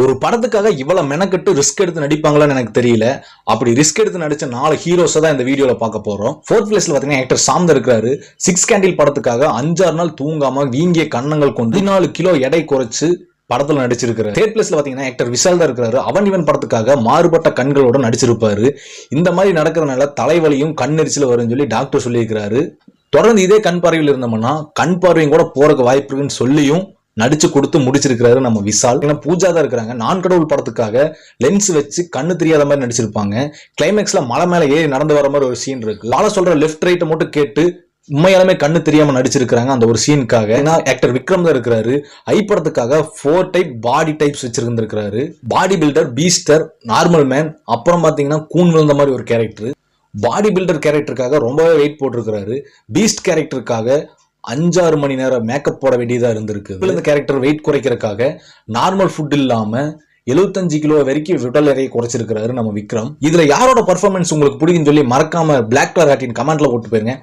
ஒரு படத்துக்காக இவ்வளவு மெனக்கெட்டு ரிஸ்க் எடுத்து நடிப்பாங்களான்னு எனக்கு தெரியல. அப்படி ரிஸ்க் எடுத்து நடிச்ச 4 ஹீரோஸ் தான் இந்த வீடியோல பார்க்க போறோம். 4th பிளேஸ்ல பாத்தீங்கன்னா ஆக்டர் சாம் இருக்காரு. 6 கேண்டில் படத்துக்காக 5-6 நாள் தூங்காம வீங்கிய கண்ணங்கள் கொண்டு 14 கிலோ எடை குறைச்சு படத்துல நடிச்சிருக்காரு. 3rd பிளேஸ்ல பாத்தீங்கன்னா ஆக்டர் விஷால் தான் இருக்காரு. அவன் படத்துக்காக மாறுபட்ட கண்களோட நடிச்சிருப்பாரு. இந்த மாதிரி நடக்கிறதுனால தலைவலியும் கண்ணெரிச்சல் வரும்னு சொல்லி டாக்டர் சொல்லியிருக்கிறாரு. தொடர்ந்து இதே கண் பார்வையில் இருந்தோம்னா கண் பார்வையும் கூட போறதுக்கு வாய்ப்பு இருக்குன்னு சொல்லியும் நடிச்சு கொடுத்து முடிச்சிருக்காரு நம்ம விஷால். ஏன்னா பூஜா தான் இருக்கிறாங்க. நான் கடவுள் படத்துக்காக லென்ஸ் வச்சு கண்ணு தெரியாத மாதிரி நடிச்சிருப்பாங்க. கிளைமேக்ஸ்ல மலை மேல ஏறி நடந்து வர மாதிரி ஒரு சீன் இருக்கு. பால சொல்ற லெஃப்ட் ரைட்டை மட்டும் கேட்டு உண்மையாலுமே கண்ணு தெரியாம நடிச்சிருக்காங்க அந்த ஒரு சீனுக்காக. ஏன்னா ஆக்டர் விக்ரம் தான் இருக்கிறாரு. ஐ படத்துக்காக 4 டைப் பாடி டைப்ஸ் வச்சிருந்திருக்காரு. பாடி பில்டர், பீஸ்டர், நார்மல் மேன், அப்புறம் பாத்தீங்கன்னா கூன் விழுந்த மாதிரி ஒரு கேரக்டர். பாடி பில்டர் கேரக்டருக்காக ரொம்பவே வெயிட் போட்டிருக்கிறாரு. பீஸ்ட் கேரக்டருக்காக 5-6 மணி நேரம் மேக்கப் போட வேண்டியதா இருந்திருக்கு. இந்த கேரக்டர் வெயிட் குறைக்கிறதுக்காக நார்மல் ஃபுட் இல்லாம 75 கிலோ வரைக்கும் உடல் எடையை குறைச்சிருக்கிறாரு நம்ம விக்ரம். இதுல யாரோட பர்ஃபார்மன்ஸ் உங்களுக்கு பிடிக்குன்னு சொல்லி மறக்காம பிளாக் கலர் ஆட்டின் கமெண்ட்ல போட்டு போயிருங்க.